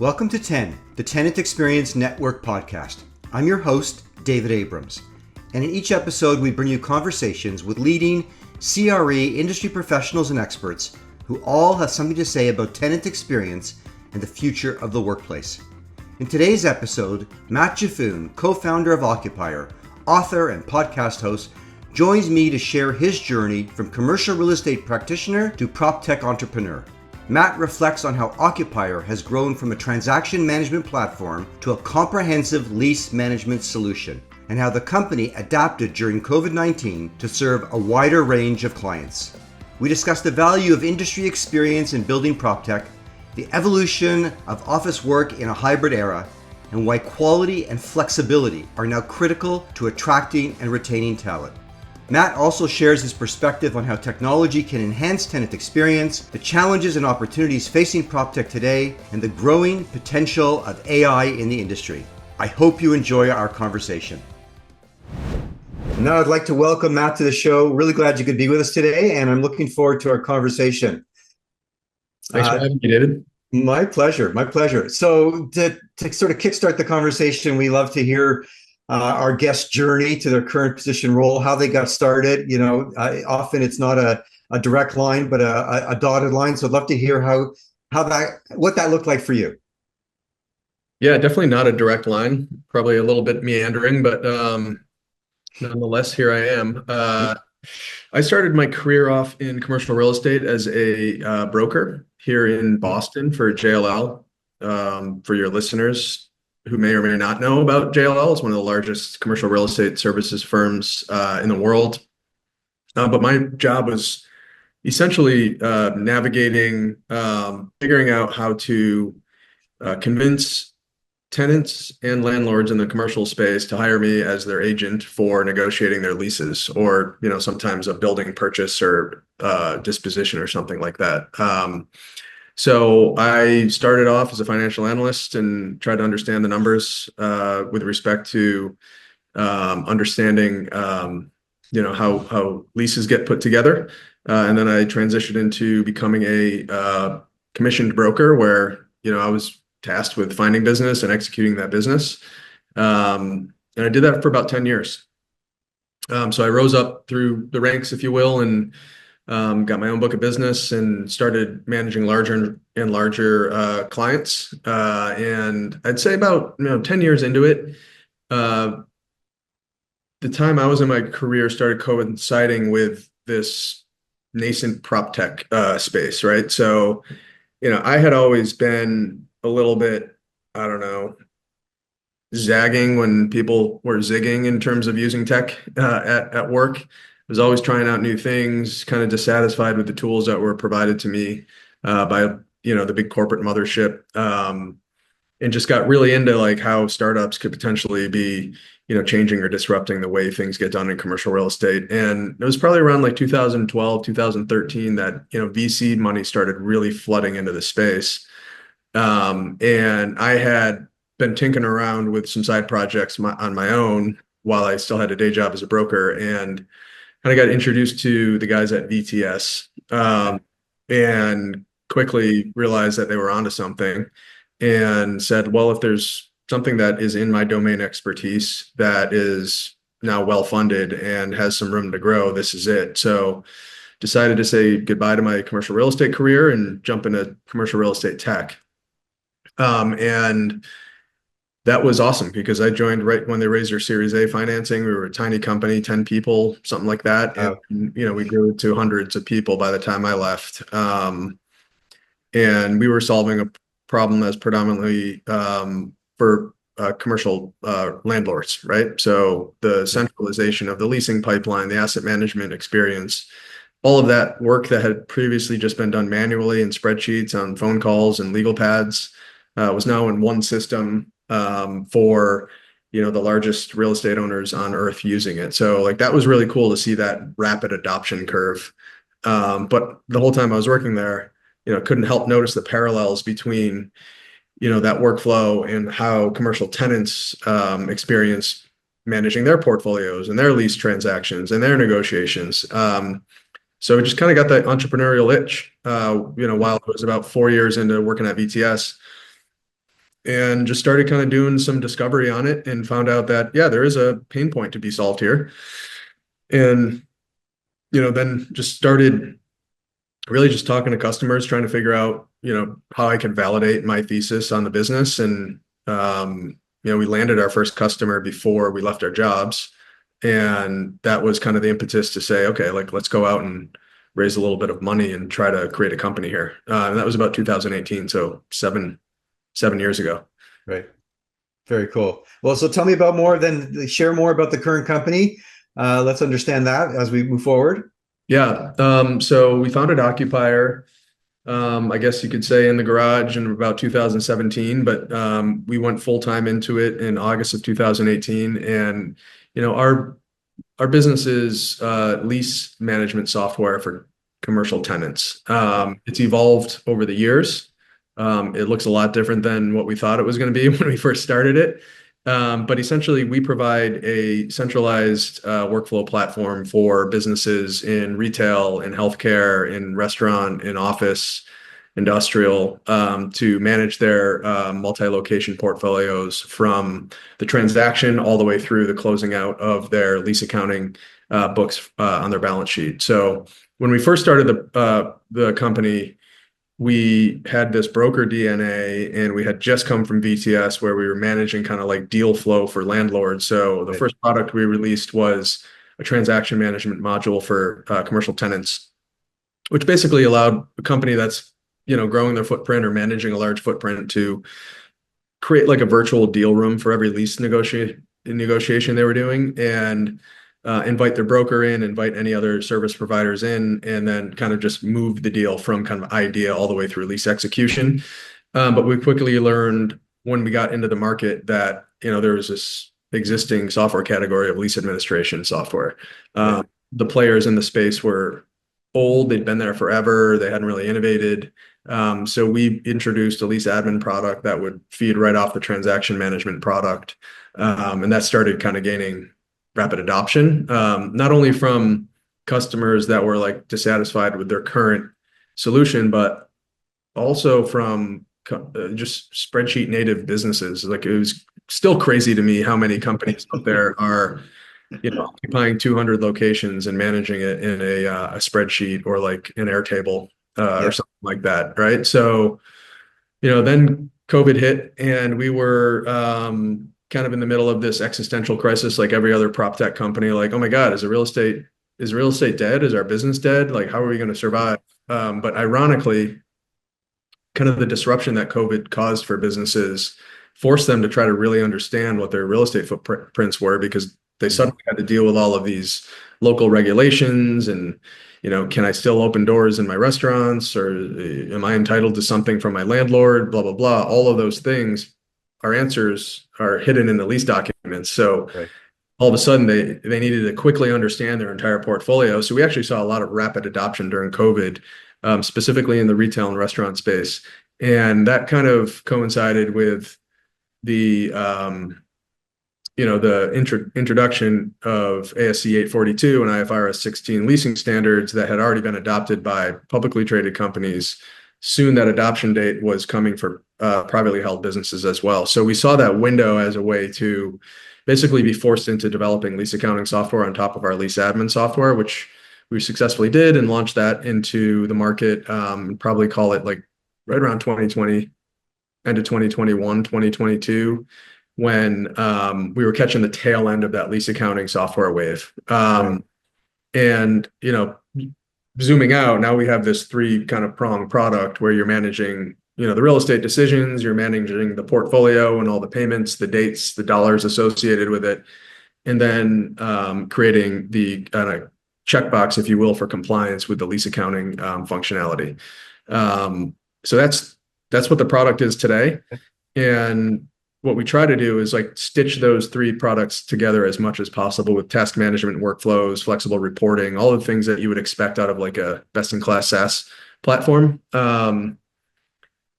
Welcome to 10, the Tenant Experience Network podcast. I'm your host, David Abrams. And in each episode, we bring you conversations with leading CRE industry professionals and experts who all have something to say about tenant experience and the future of the workplace. In today's episode, Matt Giffune, co-founder of Occupier, author and podcast host, joins me to share his journey from commercial real estate practitioner to PropTech entrepreneur. Matt reflects on how Occupier has grown from a transaction management platform to a comprehensive lease management solution, and how the company adapted during COVID-19 to serve a wider range of clients. We discuss the value of industry experience in building PropTech, the evolution of office work in a hybrid era, and why quality and flexibility are now critical to attracting and retaining talent. Matt also shares his perspective on how technology can enhance tenant experience, the challenges and opportunities facing PropTech today, and the growing potential of AI in the industry. I hope you enjoy our conversation. Now I'd like to welcome Matt to the show. Really glad you could be with us today, and I'm looking forward to our conversation. Thanks for having me, David. My pleasure. So to sort of kickstart the conversation, we love to hear our guest journey to their current position role, how they got started. Often it's not a direct line, but a dotted line. So I'd love to hear what that looked like for you. Yeah, definitely not a direct line, probably a little bit meandering, but nonetheless, here I am. I started my career off in commercial real estate as a broker here in Boston for JLL. For your listeners who may or may not know about JLL, it's one of the largest commercial real estate services firms in the world. But my job was essentially navigating, figuring out how to convince tenants and landlords in the commercial space to hire me as their agent for negotiating their leases, or sometimes a building purchase or disposition or something like that. So I started off as a financial analyst and tried to understand the numbers with respect to understanding how leases get put together, and then I transitioned into becoming a commissioned broker, where I was tasked with finding business and executing that business, and I did that for about 10 years. So I rose up through the ranks, if you will, and got my own book of business and started managing larger and larger clients. And I'd say about 10 years into it, the time I was in my career started coinciding with this nascent PropTech space, right? So, I had always been a little bit, I don't know, zagging when people were zigging in terms of using tech at work. Was always trying out new things, kind of dissatisfied with the tools that were provided to me by the big corporate mothership, and just got really into like how startups could potentially be changing or disrupting the way things get done in commercial real estate. And it was probably around like 2012, 2013 that VC money started really flooding into the space, and I had been tinkering around with some side projects on my own while I still had a day job as a broker, and kind of got introduced to the guys at VTS, and quickly realized that they were onto something, and said, well, if there's something that is in my domain expertise that is now well funded and has some room to grow, this is it. So decided to say goodbye to my commercial real estate career and jump into commercial real estate tech. And that was awesome because I joined right when they raised their Series A financing. We were a tiny company, 10 people, something like that. And, we grew to hundreds of people by the time I left. And we were solving a problem that's predominantly for commercial landlords, right? So the centralization of the leasing pipeline, the asset management experience, all of that work that had previously just been done manually in spreadsheets on phone calls and legal pads was now in one system for the largest real estate owners on earth using it. So like that was really cool to see that rapid adoption curve. But the whole time I was working there, couldn't help notice the parallels between that workflow and how commercial tenants experience managing their portfolios and their lease transactions and their negotiations. So it just kind of got that entrepreneurial itch. While it was about 4 years into working at VTS, and just started kind of doing some discovery on it and found out that, yeah, there is a pain point to be solved here. And, then just started really just talking to customers, trying to figure out, how I could validate my thesis on the business. And, we landed our first customer before we left our jobs. And that was kind of the impetus to say, okay, like, let's go out and raise a little bit of money and try to create a company here. And that was about 2018. So seven years ago. Right. Very cool. Well, so tell me share more about the current company. Let's understand that as we move forward. Yeah. So we founded Occupier, I guess you could say in the garage in about 2017, but we went full time into it in August of 2018. And, our business is lease management software for commercial tenants. It's evolved over the years. It looks a lot different than what we thought it was going to be when we first started it. But essentially, we provide a centralized workflow platform for businesses in retail, in healthcare, in restaurant, in office, industrial, to manage their multi-location portfolios from the transaction all the way through the closing out of their lease accounting books on their balance sheet. So when we first started the company, we had this broker DNA, and we had just come from VTS where we were managing kind of like deal flow for landlords. So the first product we released was a transaction management module for commercial tenants, which basically allowed a company that's, growing their footprint or managing a large footprint to create like a virtual deal room for every lease negotiation they were doing, and invite their broker in, invite any other service providers in, and then kind of just move the deal from kind of idea all the way through lease execution. But we quickly learned when we got into the market that, there was this existing software category of lease administration software. The players in the space were old. They'd been there forever. They hadn't really innovated. So we introduced a lease admin product that would feed right off the transaction management product. And that started kind of gaining rapid adoption, not only from customers that were like dissatisfied with their current solution, but also from just spreadsheet native businesses. Like, it was still crazy to me how many companies out there are, occupying 200 locations and managing it in a spreadsheet or like an Airtable or something like that, right? So, then COVID hit, and we were kind of in the middle of this existential crisis, like every other PropTech company. Like, oh my God, is real estate dead? Is our business dead? Like, how are we going to survive? But ironically, kind of the disruption that COVID caused for businesses forced them to try to really understand what their real estate footprints were, because they suddenly had to deal with all of these local regulations and, can I still open doors in my restaurants, or am I entitled to something from my landlord, blah, blah, blah. All of those things, our answers are hidden in the lease documents. So all of a sudden they needed to quickly understand their entire portfolio. So we actually saw a lot of rapid adoption during COVID, specifically in the retail and restaurant space. And that kind of coincided with the introduction of ASC 842 and IFRS 16 leasing standards that had already been adopted by publicly traded companies. Soon that adoption date was coming for privately held businesses as well. So we saw that window as a way to basically be forced into developing lease accounting software on top of our lease admin software, which we successfully did, and launched that into the market, probably call it like right around 2020, end of 2021, 2022. When we were catching the tail end of that lease accounting software wave. And, zooming out, now we have this 3 kind of pronged product where you're managing, the real estate decisions, you're managing the portfolio and all the payments, the dates, the dollars associated with it, and then creating the kind of checkbox, if you will, for compliance with the lease accounting functionality. So that's what the product is today. And what we try to do is like stitch those 3 products together as much as possible with task management workflows, flexible reporting, all the things that you would expect out of like a best-in-class SaaS platform. And,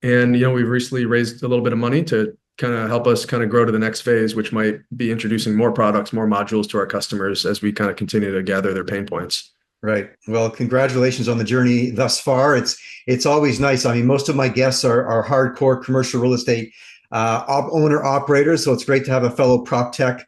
we've recently raised a little bit of money to kind of help us kind of grow to the next phase, which might be introducing more products, more modules to our customers as we kind of continue to gather their pain points. Right. Well, congratulations on the journey thus far. It's always nice. I mean, most of my guests are hardcore commercial real estate owner operators. So it's great to have a fellow PropTech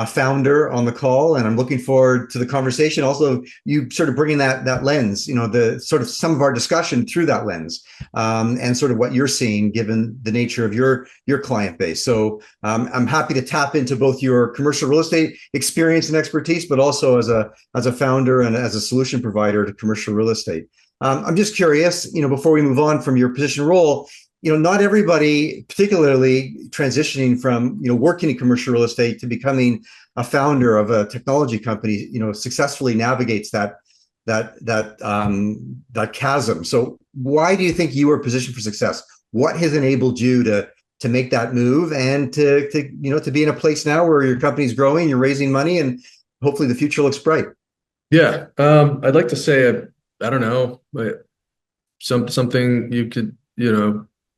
founder on the call, and I'm looking forward to the conversation. Also, you sort of bringing that lens, the sort of some of our discussion through that lens, and sort of what you're seeing given the nature of your client base. So I'm happy to tap into both your commercial real estate experience and expertise, but also as a founder and as a solution provider to commercial real estate. I'm just curious, before we move on from your position role, not everybody, particularly transitioning from, working in commercial real estate to becoming a founder of a technology company, successfully navigates that chasm. So why do you think you were positioned for success? What has enabled you to make that move and to be in a place now where your company's growing, you're raising money, and hopefully the future looks bright? Yeah. I'd like to say, I don't know, something you could,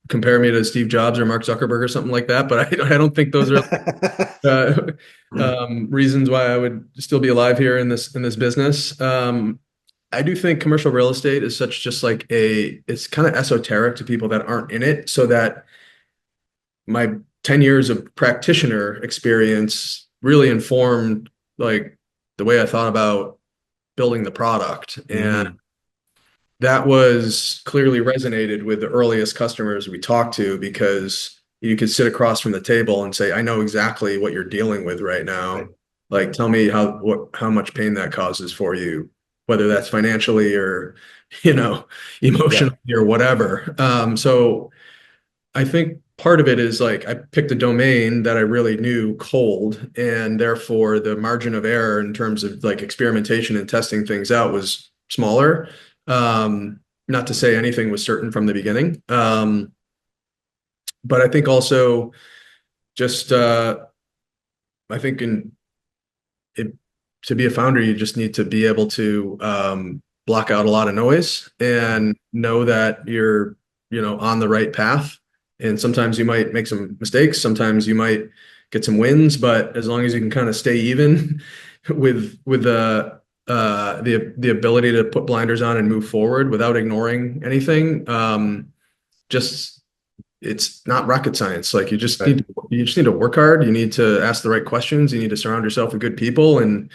compare me to Steve Jobs or Mark Zuckerberg or something like that, but I don't think those are reasons why I would still be alive here in this business. I do think commercial real estate is such just like it's kind of esoteric to people that aren't in it, so that my 10 years of practitioner experience really informed like the way I thought about building the product. And that was clearly resonated with the earliest customers we talked to, because you could sit across from the table and say, I know exactly what you're dealing with right now. Right. Like, tell me how much pain that causes for you, whether that's financially or, emotionally or whatever. So I think part of it is like, I picked a domain that I really knew cold, and therefore the margin of error in terms of like experimentation and testing things out was smaller. Not to say anything was certain from the beginning. But I think also just, I think to be a founder, you just need to be able to, block out a lot of noise and know that you're, on the right path. And sometimes you might make some mistakes. Sometimes you might get some wins, but as long as you can kind of stay even with the ability to put blinders on and move forward without ignoring anything, it's not rocket science. Like you just need to work hard. You need to ask the right questions. You need to surround yourself with good people and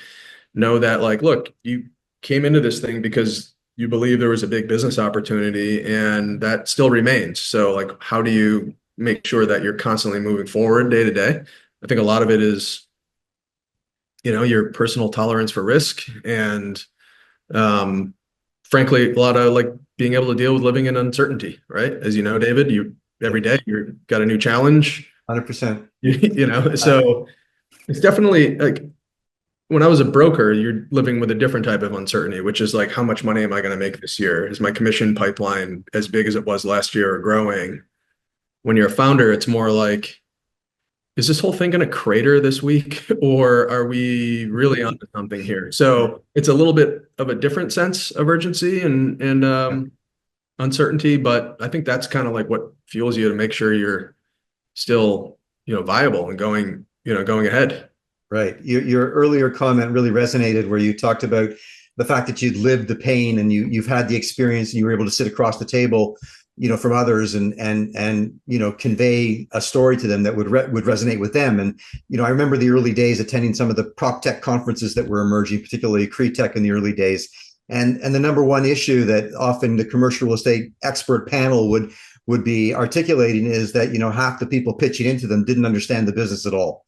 know that, like, look, you came into this thing because you believe there was a big business opportunity, and that still remains. So like, how do you make sure that you're constantly moving forward day to day? I think a lot of it is, your personal tolerance for risk, and frankly, a lot of like being able to deal with living in uncertainty, right? As you know, David, every day you've got a new challenge. 100%. So it's definitely like, when I was a broker, you're living with a different type of uncertainty, which is like, how much money am I going to make this year? Is my commission pipeline as big as it was last year or growing? When you're a founder, it's more like, is this whole thing going to crater this week, or are we really onto something here? So it's a little bit of a different sense of urgency and uncertainty, but I think that's kind of like what fuels you to make sure you're still, viable and going ahead. Right. Your earlier comment really resonated, where you talked about the fact that you'd lived the pain and you've had the experience, and you were able to sit across the table, from others and convey a story to them that would resonate with them. And, I remember the early days attending some of the PropTech conferences that were emerging, particularly CRE-Tech in the early days. And the number one issue that often the commercial real estate expert panel would be articulating is that, half the people pitching into them didn't understand the business at all.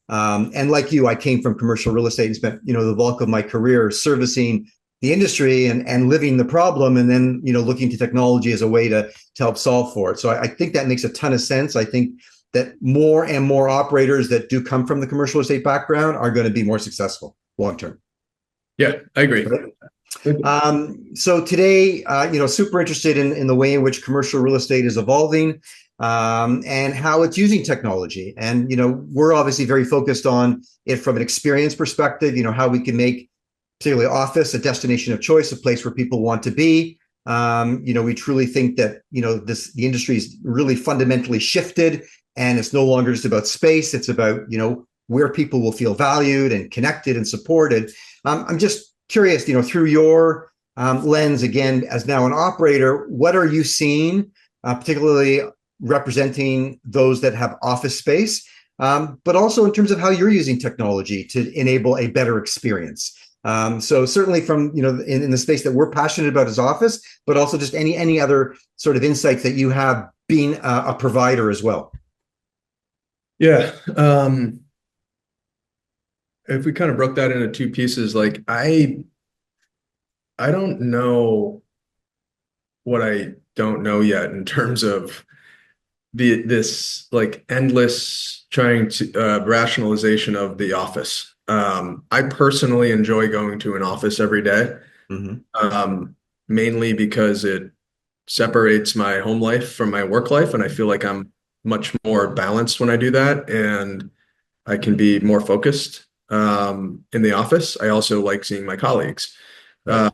And like you, I came from commercial real estate and spent, the bulk of my career servicing the industry and living the problem, and then, looking to technology as a way to help solve for it. So I think that makes a ton of sense. I think that more and more operators that do come from the commercial real estate background are going to be more successful long term. Yeah, I agree. So today, super interested in the way in which commercial real estate is evolving, and how it's using technology. And, we're obviously very focused on it from an experience perspective, how we can make particularly office a destination of choice, a place where people want to be. We truly think that, the industry is really fundamentally shifted, and it's no longer just about space. It's about, where people will feel valued and connected and supported. I'm just curious, through your lens, again, as now an operator, what are you seeing, particularly, representing those that have office space, but also in terms of how you're using technology to enable a better experience. So certainly from, in the space that we're passionate about as office, but also just any other sort of insights that you have being a provider as well. Yeah. If we kind of broke that into two pieces, like I don't know what I don't know yet in terms of this like endless trying to rationalization of the office. I personally enjoy going to an office every day, mainly because it separates my home life from my work life, and I feel like I'm much more balanced when I do that, and I can be more focused in the office. I also like seeing my colleagues. Right.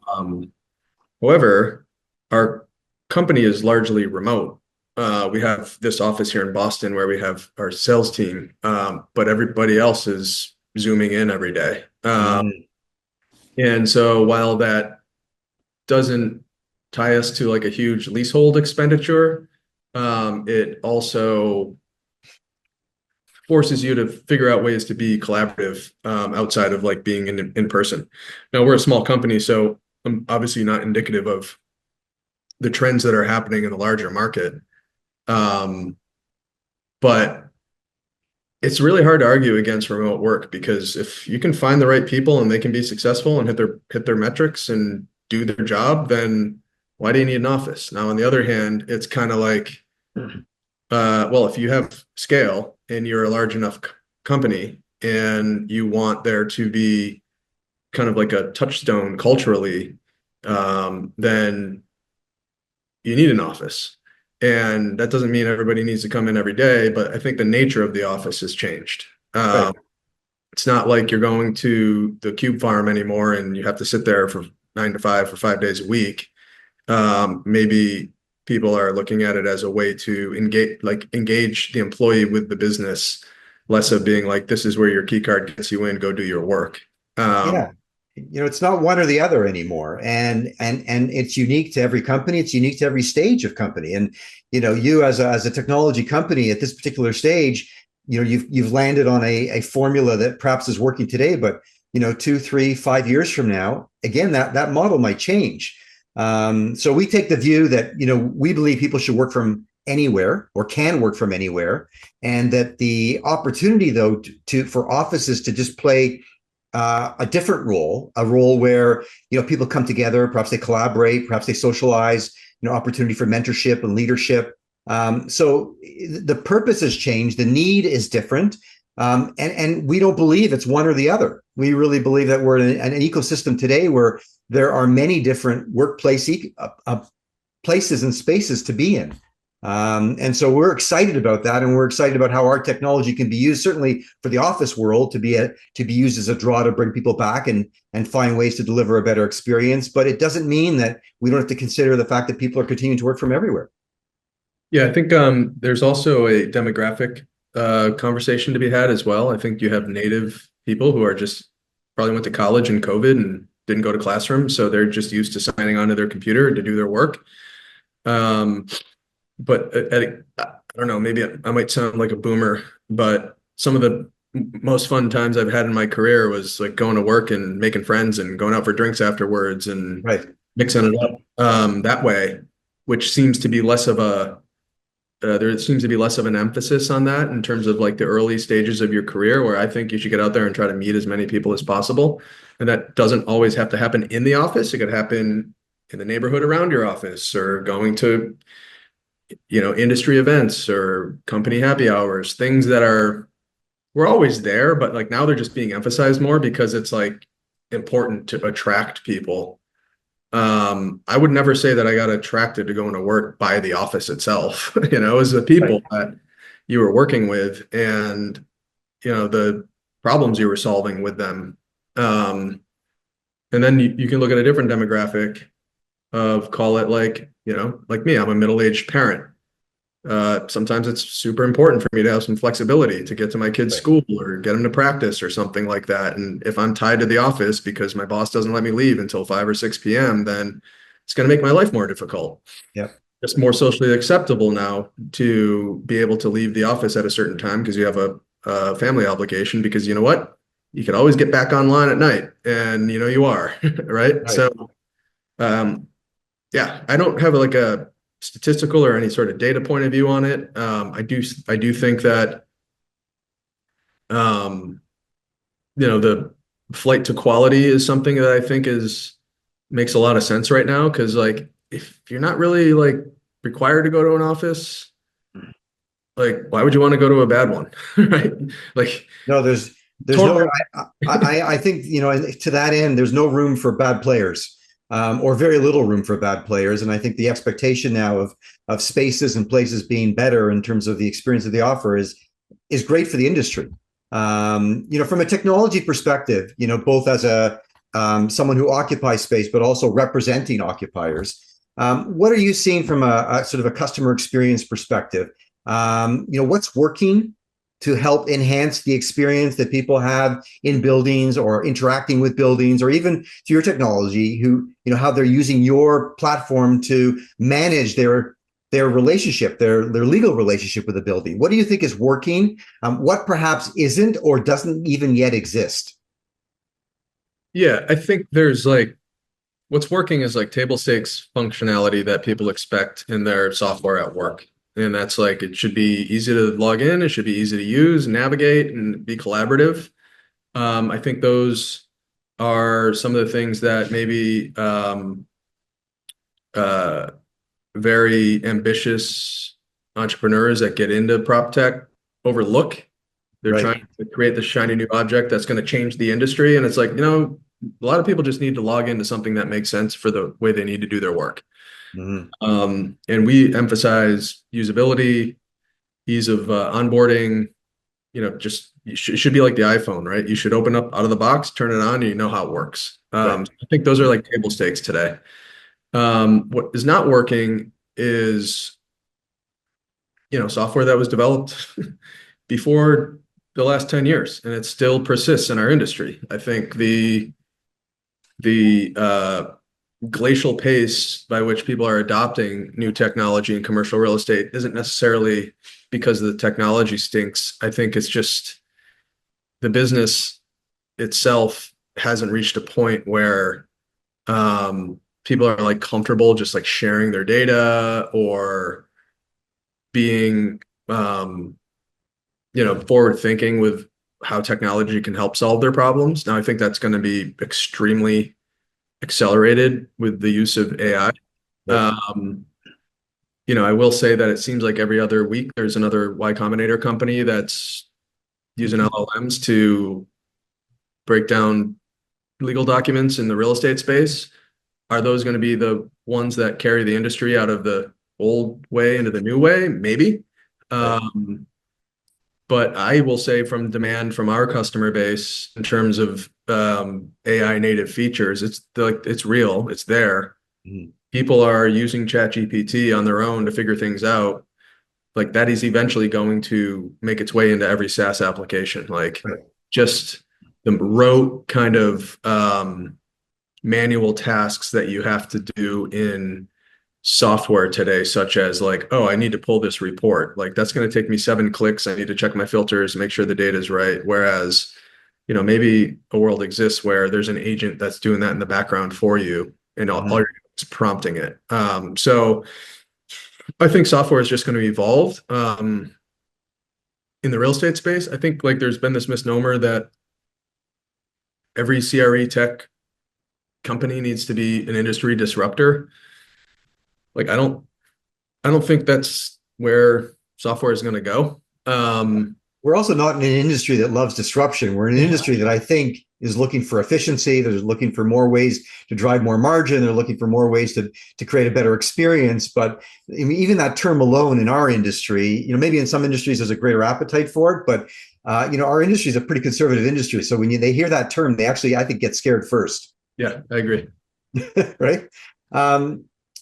However, our company is largely remote. We have this office here in Boston where we have our sales team, but everybody else is Zooming in every day. And so while that doesn't tie us to like a huge leasehold expenditure, it also forces you to figure out ways to be collaborative outside of like being in person. Now, we're a small company, so I'm obviously not indicative of the trends that are happening in the larger market. But it's really hard to argue against remote work, because if you can find the right people and they can be successful and hit their metrics and do their job, then why do you need an office? Now, on the other hand, it's kind of like, well, if you have scale and you're a large enough company and you want there to be kind of like a touchstone culturally, then you need an office. And that doesn't mean everybody needs to come in every day, but I think the nature of the office has changed. Right. It's not like you're going to the cube farm anymore and you have to sit there from 9 to 5 for 5 days a week. Maybe people are looking at it as a way to engage the employee with the business, less of being like, this is where your key card gets you in, go do your work. Yeah. It's not one or the other anymore, and it's unique to every company. It's unique to every stage of company. And you as a technology company at this particular stage, you've landed on a formula that perhaps is working today, but 2, 3, 5 years from now, again, that model might change. So we take the view that we believe people should work from anywhere or can work from anywhere, and that the opportunity though for offices to just play a different role, a role where people come together, perhaps they collaborate, perhaps they socialize, opportunity for mentorship and leadership. So the purpose has changed, the need is different, and we don't believe it's one or the other. We really believe that we're in an ecosystem today where there are many different workplace places and spaces to be in. And so we're excited about that, and we're excited about how our technology can be used, certainly for the office world, to be used as a draw to bring people back and find ways to deliver a better experience. But it doesn't mean that we don't have to consider the fact that people are continuing to work from everywhere. Yeah, I think there's also a demographic conversation to be had as well. I think you have native people who are just probably went to college in COVID and didn't go to classrooms, so they're just used to signing onto their computer to do their work. But I don't know, maybe I might sound like a boomer, but some of the most fun times I've had in my career was like going to work and making friends and going out for drinks afterwards and mixing it up that way, which seems to be less of there seems to be less of an emphasis on that in terms of like the early stages of your career, where I think you should get out there and try to meet as many people as possible. And that doesn't always have to happen in the office. It could happen in the neighborhood around your office, or going to industry events or company happy hours, things that we're always there, but like now they're just being emphasized more because it's like important to attract people. I would never say that I got attracted to going to work by the office itself. It was the people that you were working with and the problems you were solving with them. And then you can look at a different demographic of, call it like me, I'm a middle-aged parent. Sometimes it's super important for me to have some flexibility to get to my kids' school or get them to practice or something like that. And if I'm tied to the office because my boss doesn't let me leave until 5 or 6 p.m., then it's going to make my life more difficult. Yep. just more socially acceptable now to be able to leave the office at a certain time because you have a family obligation, because you know what? You can always get back online at night, and you are, right? Right. So, um, yeah, I don't have like a statistical or any sort of data point of view on it. I do think that, um, the flight to quality is something that I think makes a lot of sense right now. Because like, if you're not really like required to go to an office, like why would you want to go to a bad one, right? Like, No, there's totally. no. I think to that end, there's no room for bad players, or very little room for bad players. And I think the expectation now of spaces and places being better in terms of the experience of the offer is great for the industry. From a technology perspective, both as a someone who occupies space, but also representing occupiers. What are you seeing from a sort of a customer experience perspective? What's working to help enhance the experience that people have in buildings or interacting with buildings, or even to your technology, how they're using your platform to manage their relationship, their legal relationship with the building. What do you think is working? What perhaps isn't or doesn't even yet exist? Yeah, I think there's like what's working is like table stakes functionality that people expect in their software at work. And that's like, it should be easy to log in, it should be easy to use, navigate, and be collaborative. I think those are some of the things that maybe uh, very ambitious entrepreneurs that get into prop tech overlook. They're Right. trying to create this shiny new object that's going to change the industry. And it's like, a lot of people just need to log into something that makes sense for the way they need to do their work. Mm-hmm. And we emphasize usability, ease of onboarding. Just it should be like the iPhone, right? You should open up out of the box, turn it on, and you know how it works. Right. I think those are like table stakes today. What is not working is, software that was developed before the last 10 years, and it still persists in our industry. I think the glacial pace by which people are adopting new technology in commercial real estate isn't necessarily because the technology stinks. I think it's just the business itself hasn't reached a point where people are like comfortable just like sharing their data or being forward thinking with how technology can help solve their problems. Now, I think that's going to be extremely accelerated with the use of AI. Yep. I will say that it seems like every other week there's another Y Combinator company that's using LLMs to break down legal documents in the real estate space. Are those going to be the ones that carry the industry out of the old way into the new way? Maybe. Right. But I will say from demand from our customer base in terms of AI native features, it's real, it's there. Mhm. People are using ChatGPT on their own to figure things out. Like that is eventually going to make its way into every SaaS application. Like Right. just the rote kind of manual tasks that you have to do in software today, such as like, oh, I need to pull this report. Like that's going to take me 7 clicks. I need to check my filters, make sure the data is right. Whereas, maybe a world exists where there's an agent that's doing that in the background for you, and all you're doing is prompting it. So I think software is just going to evolve. In the real estate space, I think like there's been this misnomer that every CRE tech company needs to be an industry disruptor. Like I don't think that's where software is going to go. We're also not in an industry that loves disruption. We're in an industry that I think is looking for efficiency. They're looking for more ways to drive more margin. They're looking for more ways to create a better experience. But I mean, even that term alone in our industry, maybe in some industries there's a greater appetite for it, but our industry is a pretty conservative industry. So when they hear that term, they actually, I think, get scared first. Yeah, I agree. Right.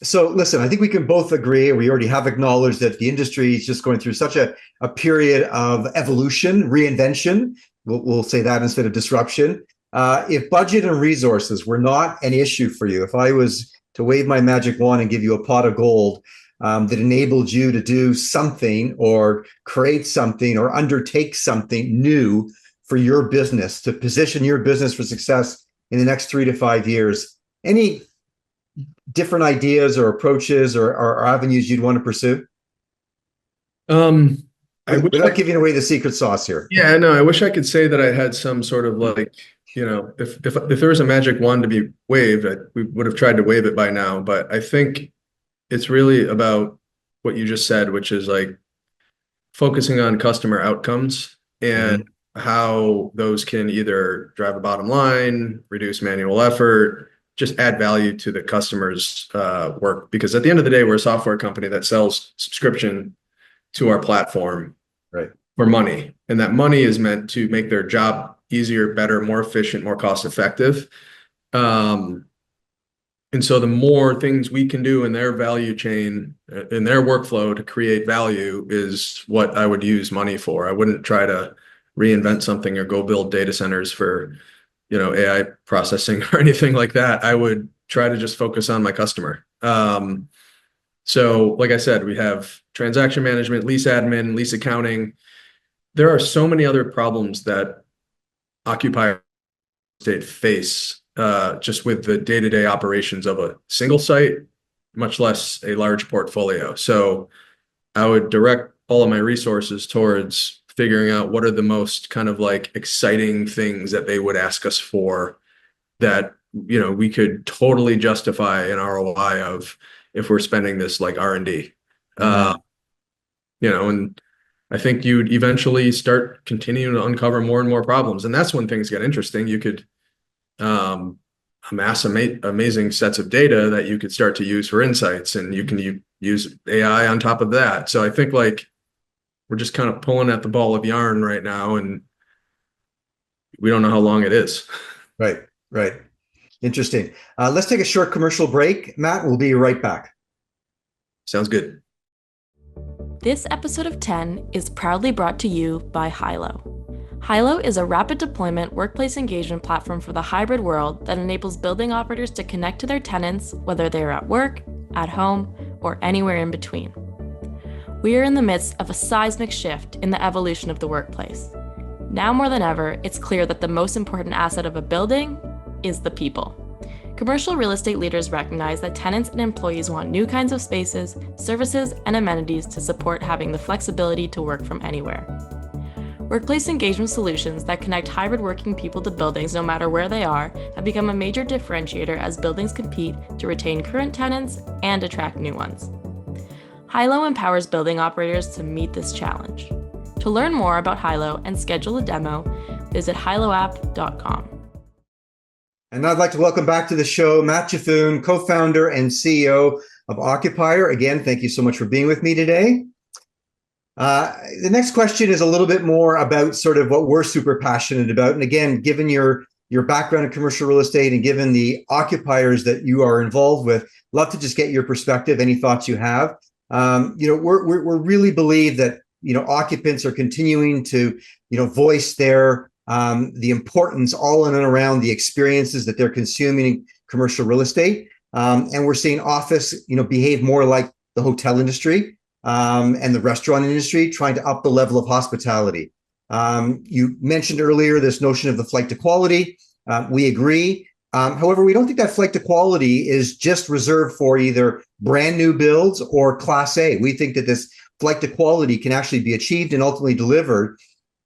So listen, I think we can both agree, we already have acknowledged that the industry is just going through such a period of evolution, reinvention. We'll say that instead of disruption. If budget and resources were not an issue for you, if I was to wave my magic wand and give you a pot of gold, that enabled you to do something or create something or undertake something new for your business to position your business for success in the next 3 to 5 years? Any different ideas or approaches or avenues you'd want to pursue? Without giving away the secret sauce here. Yeah, no, I wish I could say that I had some sort of like, if there was a magic wand to be waved, we would have tried to wave it by now. But I think it's really about what you just said, which is like focusing on customer outcomes and how those can either drive a bottom line, reduce manual effort, just add value to the customer's work. Because at the end of the day, we're a software company that sells subscription to our platform for money. And that money is meant to make their job easier, better, more efficient, more cost effective. And so the more things we can do in their value chain, in their workflow to create value is what I would use money for. I wouldn't try to reinvent something or go build data centers for, AI processing or anything like that. I would try to just focus on my customer. So like I said, we have transaction management, lease admin, lease accounting. There are so many other problems that Occupier state face just with the day-to-day operations of a single site, much less a large portfolio. So I would direct all of my resources towards figuring out what are the most kind of like exciting things that they would ask us for that, we could totally justify an ROI of if we're spending this like R&D. And I think you'd eventually start continuing to uncover more and more problems. And that's when things get interesting. You could amass amazing sets of data that you could start to use for insights, and you can use AI on top of that. So I think like we're just kind of pulling at the ball of yarn right now, and we don't know how long it is. Right. Interesting. Let's take a short commercial break. Matt, we'll be right back. Sounds good. This episode of 10 is proudly brought to you by Hilo. Hilo is a rapid deployment workplace engagement platform for the hybrid world that enables building operators to connect to their tenants, whether they are at work, at home, or anywhere in between. We are in the midst of a seismic shift in the evolution of the workplace. Now more than ever, it's clear that the most important asset of a building is the people. Commercial real estate leaders recognize that tenants and employees want new kinds of spaces, services, and amenities to support having the flexibility to work from anywhere. Workplace engagement solutions that connect hybrid working people to buildings no matter where they are have become a major differentiator as buildings compete to retain current tenants and attract new ones. Hilo empowers building operators to meet this challenge. To learn more about Hilo and schedule a demo, visit hiloapp.com. And I'd like to welcome back to the show Matt Giffune, co-founder and CEO of Occupier. Again, thank you so much for being with me today. The next question is a little bit more about sort of what we're super passionate about. And again, given your background in commercial real estate and given the occupiers that you are involved with, love to just get your perspective, any thoughts you have. We're really believe that, occupants are continuing to, voice their the importance all in and around the experiences that they're consuming in commercial real estate. And we're seeing office, behave more like the hotel industry and the restaurant industry, trying to up the level of hospitality. You mentioned earlier this notion of the flight to quality. We agree. However, we don't think that flight to quality is just reserved for either brand new builds or Class A. We think that this flight to quality can actually be achieved and ultimately delivered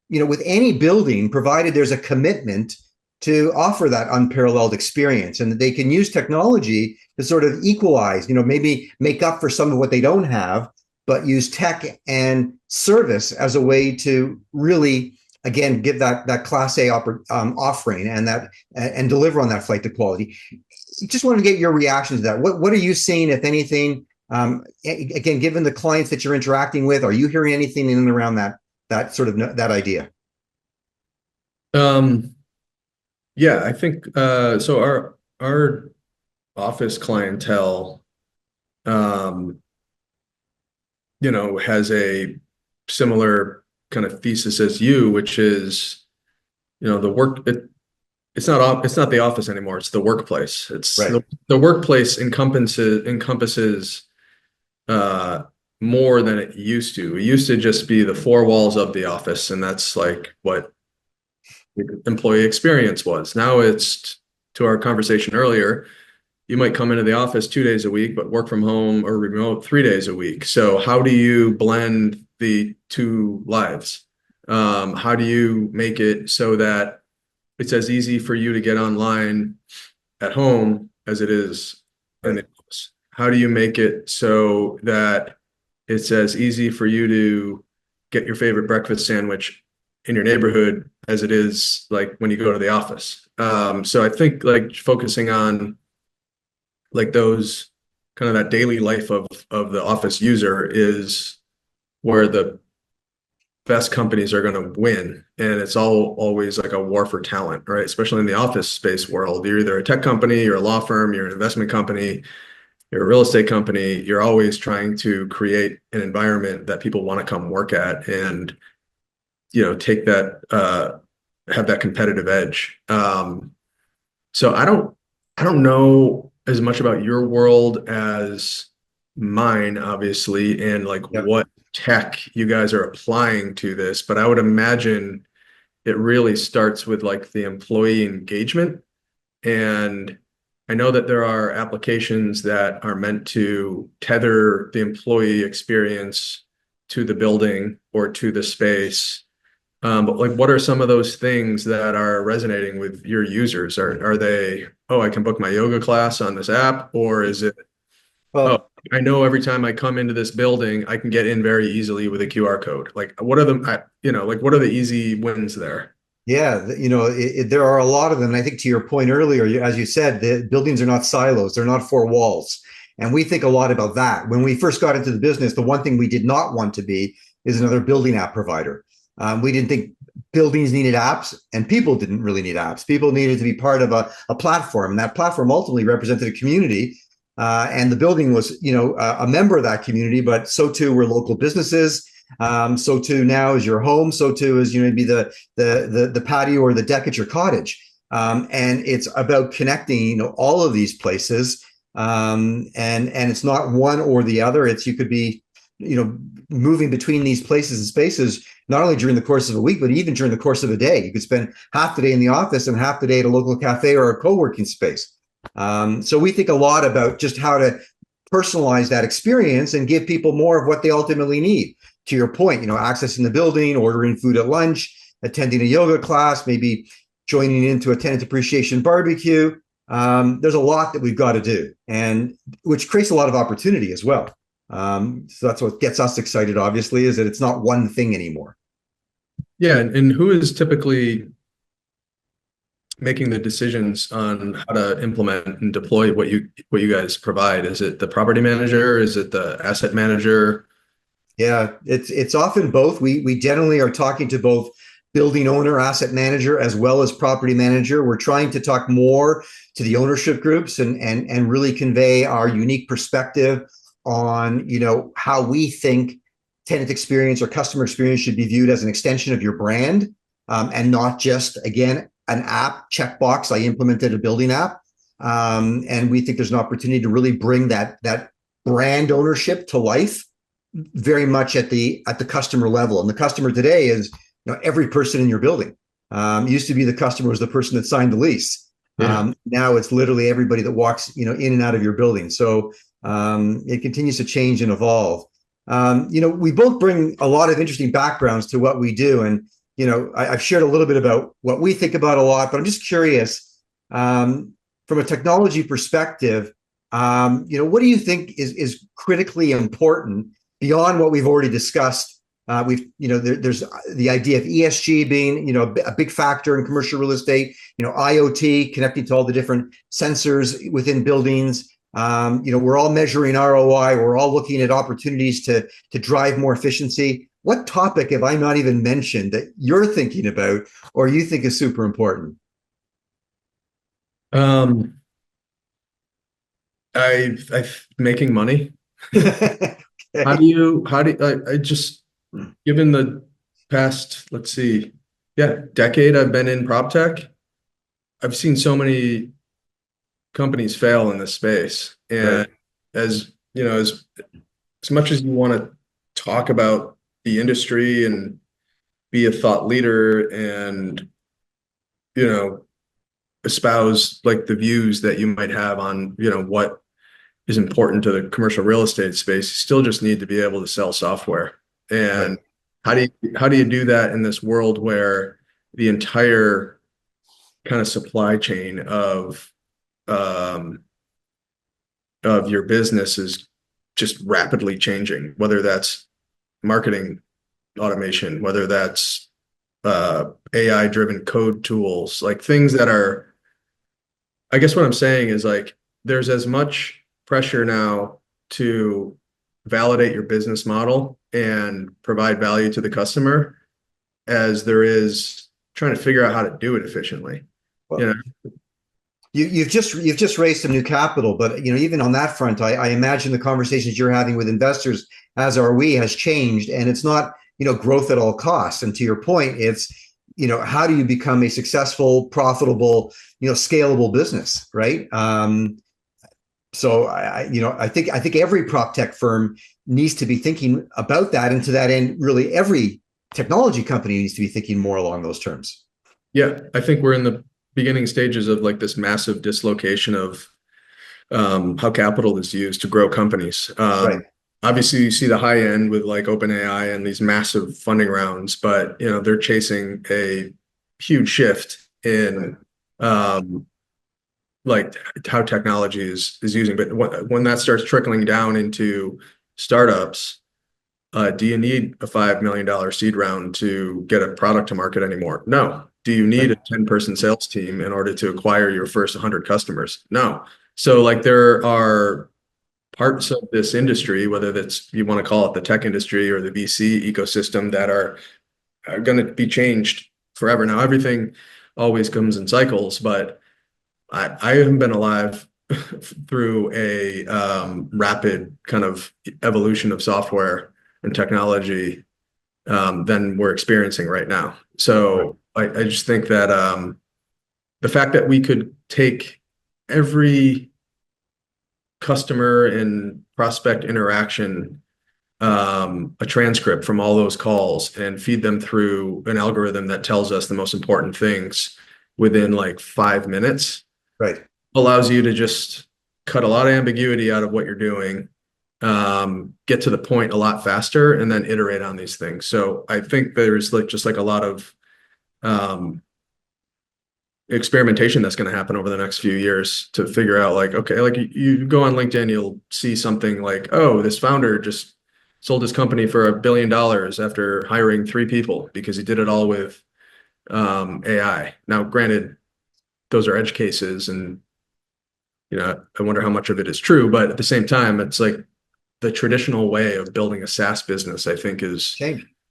with any building, provided there's a commitment to offer that unparalleled experience, and that they can use technology to sort of equalize, maybe make up for some of what they don't have, but use tech and service as a way to really, again, give that Class A offering and deliver on that flight to quality. Just want to get your reaction to that. What are you seeing, if anything? Again, given the clients that you're interacting with, are you hearing anything in and around that sort of that idea? Yeah, I think so. Our office clientele, has a similar kind of thesis as you, which is, the work. It's not the office anymore. It's the workplace. It's right. The workplace encompasses more than it used to. It used to just be the four walls of the office, and that's like what the employee experience was. Now it's, to our conversation earlier, you might come into the office 2 days a week, but work from home or remote 3 days a week. So how do you blend the two lives? How do you make it so that it's as easy for you to get online at home as it is in the office? How do you make it so that it's as easy for you to get your favorite breakfast sandwich in your neighborhood as it is like when you go to the office? So I think like focusing on like those kind of that daily life of the office user is where the best companies are going to win. And it's always like a war for talent, right? Especially in the office space world. You're either a tech company, you're a law firm, you're an investment company, you're a real estate company. You're always trying to create an environment that people want to come work at and, take that, have that competitive edge. So I don't know as much about your world as mine, obviously, and like Yep. what tech you guys are applying to this, but I would imagine it really starts with like the employee engagement. And I know that there are applications that are meant to tether the employee experience to the building or to the space. But like, what are some of those things that are resonating with your users? Are they, oh, I can book my yoga class on this app, or is it, oh, Well, I know every time I come into this building, I can get in very easily with a QR code. Like, what are like, what are the easy wins there? yeah, there are a lot of them. And I think to your point earlier, as you said, the buildings are not silos; they're not four walls. And we think a lot about that. When we first got into the business, the one thing we did not want to be is another building app provider. We didn't think buildings needed apps, and people didn't really need apps. People needed to be part of a platform, and that platform ultimately represented a community. And the building was, a member of that community, but so too were local businesses. So too now is your home. So too is maybe the patio or the deck at your cottage. And it's about connecting, all of these places. And it's not one or the other. It's you could be, moving between these places and spaces, not only during the course of a week, but even during the course of a day. You could spend half the day in the office and half the day at a local cafe or a co-working space. So we think a lot about just how to personalize that experience and give people more of what they ultimately need. To your point, accessing the building, ordering food at lunch, attending a yoga class, maybe joining into a tenant appreciation barbecue. There's a lot that we've got to do, and which creates a lot of opportunity as well. So that's what gets us excited, obviously, is that it's not one thing anymore. Yeah, and who is typically making the decisions on how to implement and deploy what you guys provide? Is it the property manager? Is it the asset manager? Yeah, it's often both. We generally are talking to both building owner, asset manager, as well as property manager. We're trying to talk more to the ownership groups and really convey our unique perspective on, how we think tenant experience or customer experience should be viewed as an extension of your brand, and not just, again, an app checkbox. I implemented a building app, and we think there's an opportunity to really bring that brand ownership to life, very much at the customer level. And the customer today is, every person in your building. Used to be the customer was the person that signed the lease. Yeah. Now it's literally everybody that walks, in and out of your building. So it continues to change and evolve. We both bring a lot of interesting backgrounds to what we do. And, I've shared a little bit about what we think about a lot, but I'm just curious, from a technology perspective, what do you think is critically important beyond what we've already discussed? There's the idea of ESG being, a big factor in commercial real estate, IoT connecting to all the different sensors within buildings. We're all measuring ROI. We're all looking at opportunities to drive more efficiency. What topic have I not even mentioned that you're thinking about or you think is super important? I making money. Okay. How do you I just, given the past, let's see, decade I've been in PropTech, I've seen so many companies fail in this space. And Right. as as much as you want to talk about the industry and be a thought leader and, espouse like the views that you might have on, what is important to the commercial real estate space, you still just need to be able to sell software. And how do you do that in this world where the entire kind of supply chain of your business is just rapidly changing, whether that's marketing automation, whether that's AI driven code tools, like things that are, I guess what I'm saying is like, there's as much pressure now to validate your business model and provide value to the customer as there is trying to figure out how to do it efficiently. Well, you've just raised some new capital, but even on that front, I imagine the conversations you're having with investors, as are we, has changed, and it's not growth at all costs. And to your point, it's how do you become a successful, profitable, scalable business, right? So I think every prop tech firm needs to be thinking about that, and to that end, really every technology company needs to be thinking more along those terms. Yeah, I think we're in the beginning stages of like this massive dislocation of how capital is used to grow companies. Right. Obviously, you see the high end with like OpenAI and these massive funding rounds, but they're chasing a huge shift in like how technology is using. But when that starts trickling down into startups, do you need a $5 million seed round to get a product to market anymore? No. Do you need a 10-person sales team in order to acquire your first 100 customers? No. So like there are parts of this industry, whether that's you want to call it the tech industry or the VC ecosystem, that are going to be changed forever. Now, everything always comes in cycles, but I haven't been alive through a rapid kind of evolution of software and technology than we're experiencing right now. So I just think that the fact that we could take every customer and prospect interaction, a transcript from all those calls, and feed them through an algorithm that tells us the most important things within like 5 minutes, right, allows you to just cut a lot of ambiguity out of what you're doing, get to the point a lot faster, and then iterate on these things. So I think there's like just like a lot of experimentation that's going to happen over the next few years to figure out like, okay, like you go on LinkedIn, you'll see something like, oh, this founder just sold his company for $1 billion after hiring 3 people because he did it all with AI. Now, granted, those are edge cases, and I wonder how much of it is true, but at the same time, it's like the traditional way of building a SaaS business, I think, is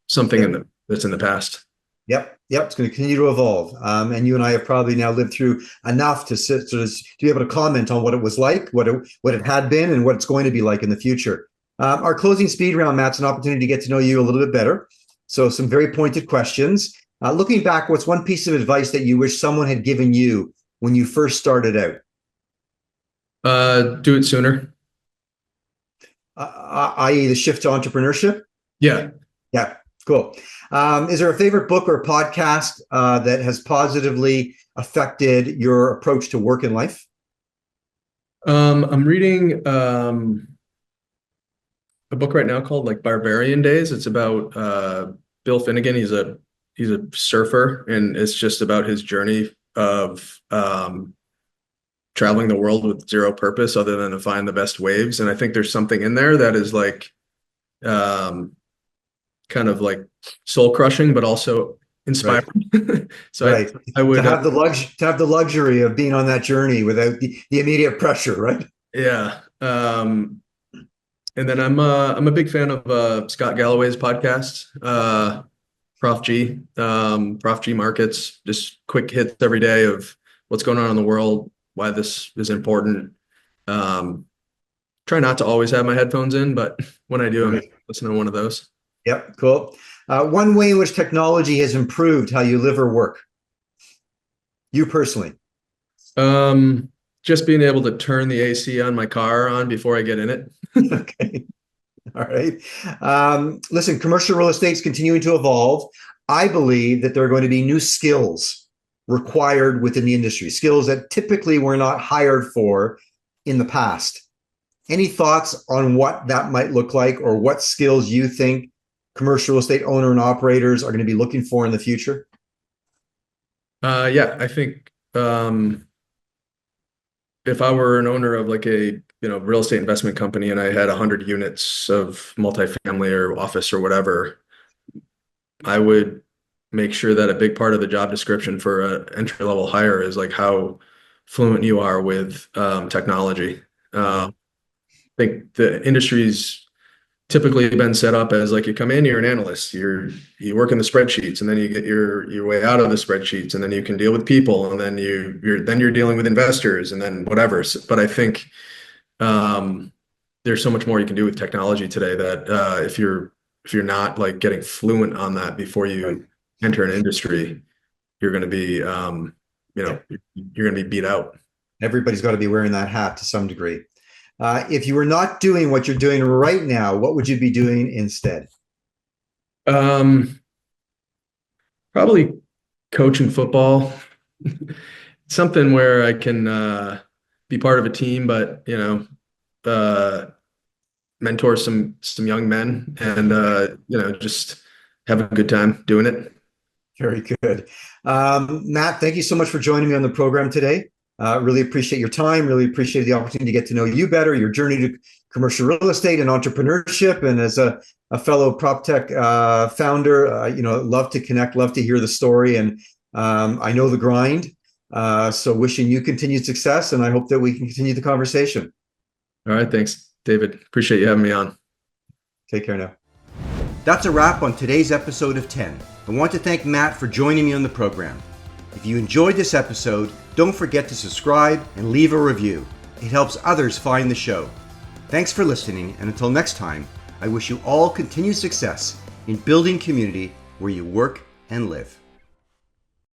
something that's in the past. Yep. It's going to continue to evolve. And you and I have probably now lived through enough to be able to comment on what it was like, what it had been, and what it's going to be like in the future. Our closing speed round, Matt's an opportunity to get to know you a little bit better. So some very pointed questions. Looking back, what's one piece of advice that you wish someone had given you when you first started out? Do it sooner. I.e. the shift to entrepreneurship? Yeah. Yeah. Cool. Is there a favorite book or podcast that has positively affected your approach to work and life? I'm reading a book right now called like Barbarian Days. It's about Bill Finnegan. He's a surfer, and it's just about his journey of traveling the world with zero purpose other than to find the best waves. And I think there's something in there that is like kind of like soul crushing, but also inspiring. Right. So right. I would to have the luxury of being on that journey without the immediate pressure, right? Yeah. And then I'm a big fan of Scott Galloway's podcast, Prof G, Prof G Markets, just quick hits every day of what's going on in the world, why this is important. Try not to always have my headphones in, but when I do, I'm listening to one of those. Yep, cool. One way in which technology has improved how you live or work, you personally? Just being able to turn the AC on my car on before I get in it. Okay. All right. Listen, commercial real estate is continuing to evolve. I believe that there are going to be new skills required within the industry, skills that typically were not hired for in the past. Any thoughts on what that might look like, or what skills you think commercial real estate owner and operators are going to be looking for in the future? Yeah, I think if I were an owner of like a real estate investment company and I had 100 units of multifamily or office or whatever, I would make sure that a big part of the job description for an entry level hire is like how fluent you are with technology. I think the industry's typically been set up as like you come in, you're an analyst, you work in the spreadsheets, and then you get your way out of the spreadsheets, and then you can deal with people, and then you're dealing with investors, and then whatever. But I think there's so much more you can do with technology today that if you're not like getting fluent on that before you enter an industry, you're going to be you're going to be beat out. Everybody's got to be wearing that hat to some degree. If you were not doing what you're doing right now, what would you be doing instead? Probably coaching football. Something where I can be part of a team, but mentor some young men, and just have a good time doing it. Very good. Matt, thank you so much for joining me on the program today. Really appreciate your time. Really appreciate the opportunity to get to know you better, your journey to commercial real estate and entrepreneurship. And as a fellow PropTech founder, love to connect, love to hear the story. And I know the grind. So wishing you continued success, and I hope that we can continue the conversation. All right. Thanks, David. Appreciate you having me on. Take care now. That's a wrap on today's episode of 10. I want to thank Matt for joining me on the program. If you enjoyed this episode, don't forget to subscribe and leave a review. It helps others find the show. Thanks for listening, and until next time, I wish you all continued success in building community where you work and live.